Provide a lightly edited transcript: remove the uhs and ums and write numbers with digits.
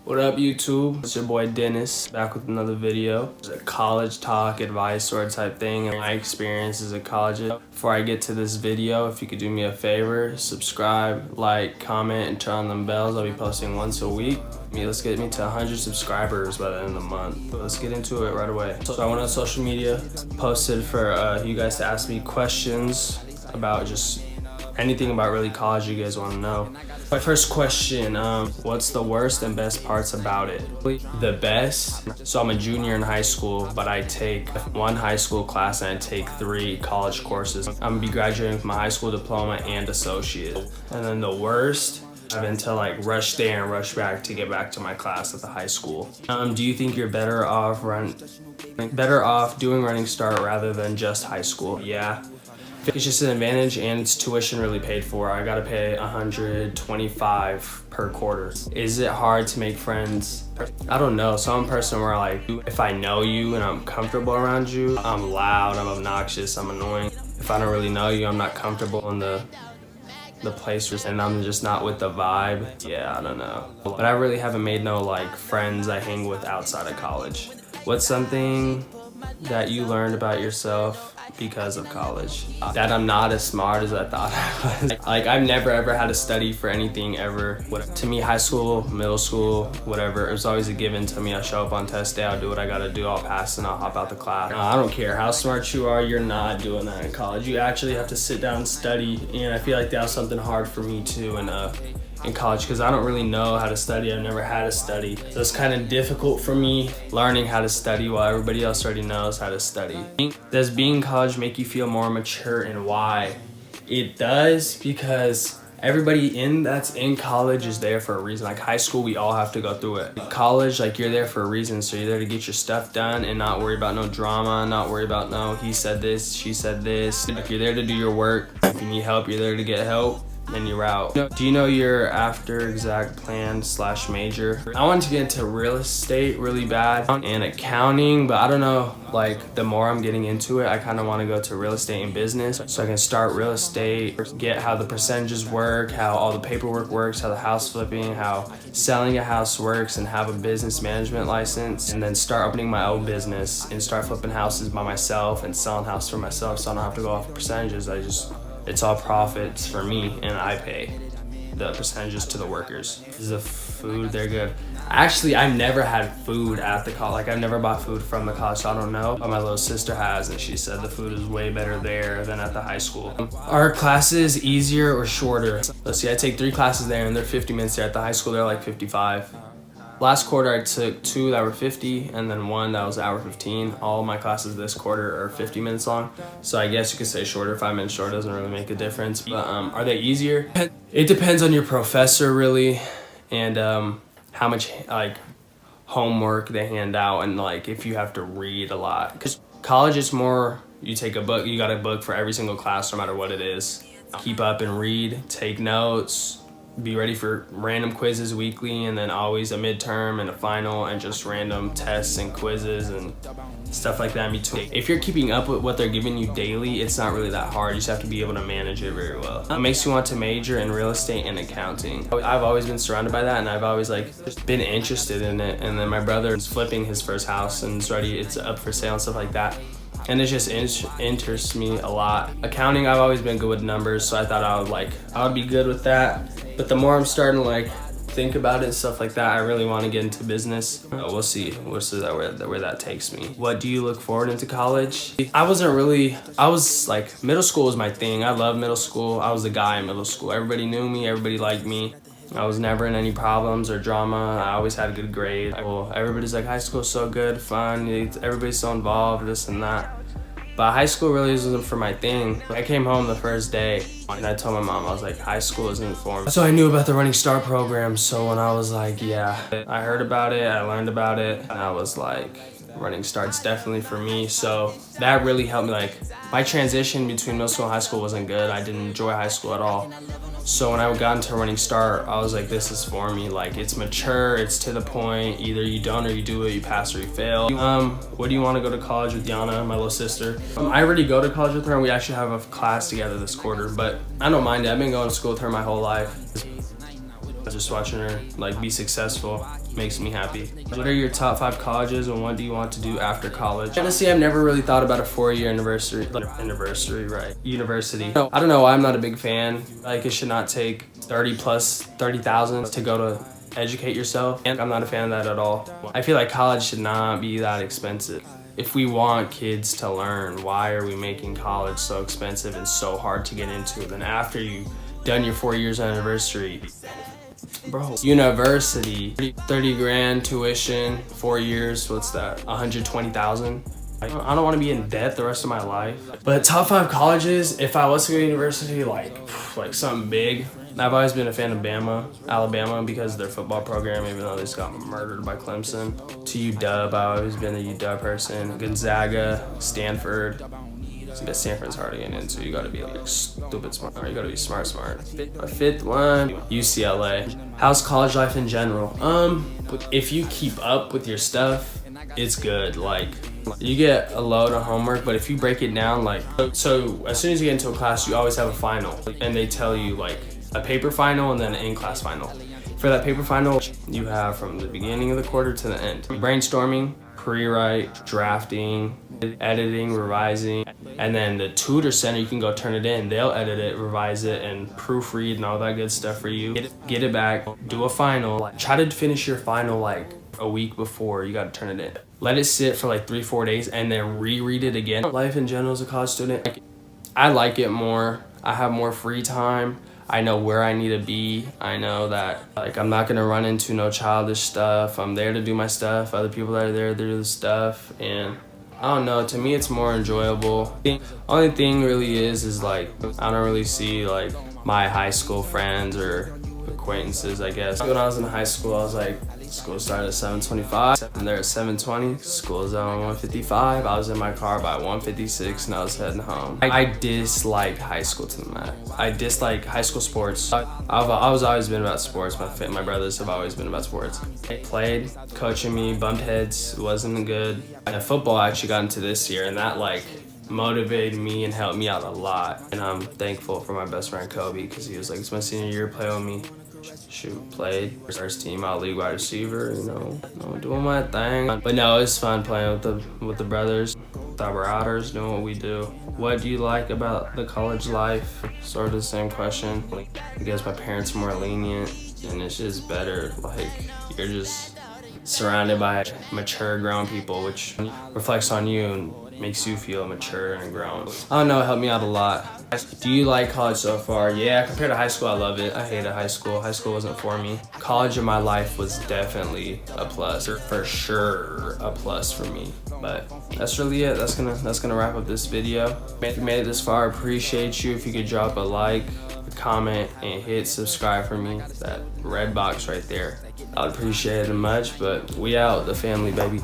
What up, YouTube? It's your boy Dennis, back with another video. It's a college talk, advice sort of type thing, and my experience as a college. Before I get to this video, if you could do me a favor, subscribe, like, comment, and turn on them bells. I'll be posting once a week. Let's get me to 100 subscribers by the end of the month. Let's get into it right away. So I went on social media, posted for you guys to ask me questions about just anything about really college you guys want to know. My first question, what's the worst and best parts about it? The best, so I'm a junior in high school, but I take one high school class and I take 3 college courses. I'm gonna be graduating with my high school diploma and associate. And then the worst, having to like rush there and rush back to get back to my class at the high school. Do you think you're better off doing Running Start rather than just high school? Yeah. It's just an advantage, and it's tuition really paid for. I gotta pay $125 per quarter. Is it hard to make friends? I don't know. So I'm a person where like, if I know you and I'm comfortable around you, I'm loud, I'm obnoxious, I'm annoying. If I don't really know you, I'm not comfortable in the place and I'm just not with the vibe. Yeah, I don't know. But I really haven't made no like friends I hang with outside of college. What's something that you learned about yourself because of college? That I'm not as smart as I thought I was. Like, I've never ever had to study for anything ever. To me, high school, middle school, whatever, it was always a given to me. I show up on test day, I'll do what I gotta do, I'll pass and I'll hop out the class. I don't care how smart you are, you're not doing that in college. You actually have to sit down and study, and I feel like that was something hard for me too in college, because I don't really know how to study. I've never had to study, so it's kind of difficult for me learning how to study while everybody else already knows how to study. Does being in college make you feel more mature, and why? It does, because everybody that's in college is there for a reason. Like high school, we all have to go through it. College, like, you're there for a reason, so you're there to get your stuff done and not worry about no drama, not worry about no he said this, she said this. Like, you're there to do your work. If you need help, you're there to get help. Then you're out. Do you know your after exact plan / major? I wanted to get into real estate really bad and accounting, but I don't know, like, the more I'm getting into it, I kind of want to go to real estate and business so I can start real estate, get how the percentages work, how all the paperwork works, how the house flipping, how selling a house works, and have a business management license, and then start opening my own business and start flipping houses by myself and selling houses for myself, so I don't have to go off percentages. It's all profits for me, and I pay the percentages to the workers. The food, they're good. Actually, I've never had food at the college. Like, I've never bought food from the college, so I don't know. But my little sister has, and she said the food is way better there than at the high school. Are classes easier or shorter? Let's see, I take 3 classes there, and they're 50 minutes there. At the high school, they're like 55. Last quarter, I took 2 that were 50, and then 1 that was 1:15. All of my classes this quarter are 50 minutes long, so I guess you could say shorter. 5 minutes short doesn't really make a difference. But are they easier? It depends on your professor, really, and how much like homework they hand out, and like if you have to read a lot. Because college is more, you take a book, you got a book for every single class, no matter what it is. Keep up and read, take notes. Be ready for random quizzes weekly, and then always a midterm and a final, and just random tests and quizzes and stuff like that in between. If you're keeping up with what they're giving you daily, it's not really that hard. You just have to be able to manage it very well. It makes you want to major in real estate and accounting. I've always been surrounded by that, and I've always like just been interested in it. And then my brother is flipping his first house, and it's up for sale and stuff like that. And it just interests me a lot. Accounting, I've always been good with numbers, so I thought I would be good with that. But the more I'm starting to like think about it and stuff like that, I really want to get into business. We'll see where that takes me. What do you look forward into college? I was like, middle school was my thing. I love middle school. I was the guy in middle school. Everybody knew me, everybody liked me. I was never in any problems or drama. I always had a good grade. Well, everybody's like, high school's so good, fun, everybody's so involved, this and that. But high school really wasn't for my thing. I came home the first day and I told my mom, I was like, high school isn't for me. So I knew about the Running Start program. So when I was like, yeah, I heard about it, I learned about it, and I was like, Running Start's definitely for me. So that really helped me. Like, my transition between middle school and high school wasn't good. I didn't enjoy high school at all. So when I got into Running Start, I was like, this is for me. Like, it's mature, it's to the point. Either you don't or you do it, you pass or you fail. What do you want to go to college with Yana, my little sister? I already go to college with her, and we actually have a class together this quarter, but I don't mind it. I've been going to school with her my whole life. Just watching her like be successful makes me happy. What are your top 5 colleges and what do you want to do after college? Honestly, I've never really thought about a 4-year university. I don't know why I'm not a big fan. Like, it should not take 30,000 to go to educate yourself. And I'm not a fan of that at all. I feel like college should not be that expensive. If we want kids to learn, why are we making college so expensive and so hard to get into? Then after you've done your 4 years anniversary, bro, university, 30 grand tuition, 4 years, what's that, 120,000? I don't want to be in debt the rest of my life. But top 5 colleges, if I was to go to university, like something big, I've always been a fan of Alabama, because of their football program, even though they just got murdered by Clemson. To UW, I've always been a UW person. Gonzaga, Stanford. So Stanford's hard to get into. You gotta be like stupid smart, or you gotta be smart. My 5th one, UCLA. How's college life in general? If you keep up with your stuff, it's good. Like, you get a load of homework, but if you break it down, like, so as soon as you get into a class, you always have a final, and they tell you like a paper final and then an in-class final. For that paper final, you have from the beginning of the quarter to the end. Brainstorming, pre-write, drafting, editing, revising, and then the tutor center, you can go turn it in. They'll edit it, revise it, and proofread and all that good stuff for you. Get it back, do a final. Try to finish your final like a week before you gotta turn it in. Let it sit for like 3-4 days and then reread it again. Life in general as a college student, I like it more. I have more free time. I know where I need to be. I know that like I'm not gonna run into no childish stuff. I'm there to do my stuff. Other people that are there to do the stuff, and I don't know, to me it's more enjoyable. The only thing really is like I don't really see like my high school friends or acquaintances, I guess. When I was in high school, I was like, school started at 7:25 and they're at 7:20. School's on 1:55. I was in my car by 1:56 and I was heading home. I dislike high school to the max. I dislike high school sports. I've always been about sports. My brothers have always been about sports. They played, coaching me, bumped heads, wasn't good. And football I actually got into this year, and that like motivated me and helped me out a lot. And I'm thankful for my best friend Kobe, because he was like, it's my senior year, play with me. Shoot, played first team out league wide receiver, you know, doing my thing. But no, it's fun playing with the brothers, with our brothers, doing what we do. What do you like about the college life? Sort of the same question. I guess my parents are more lenient, and it's just better. Like, you're just surrounded by mature, grown people, which reflects on you and makes you feel mature and grown. I don't know, it helped me out a lot. Do you like college so far? Yeah, compared to high school, I love it. I hated high school. High school wasn't for me. College in my life was definitely a plus, or for sure a plus for me. But that's really it. That's gonna wrap up this video. If you made it this far, I appreciate you. If you could drop a like, a comment, and hit subscribe for me. That red box right there. I'd appreciate it much, but we out, the family, baby.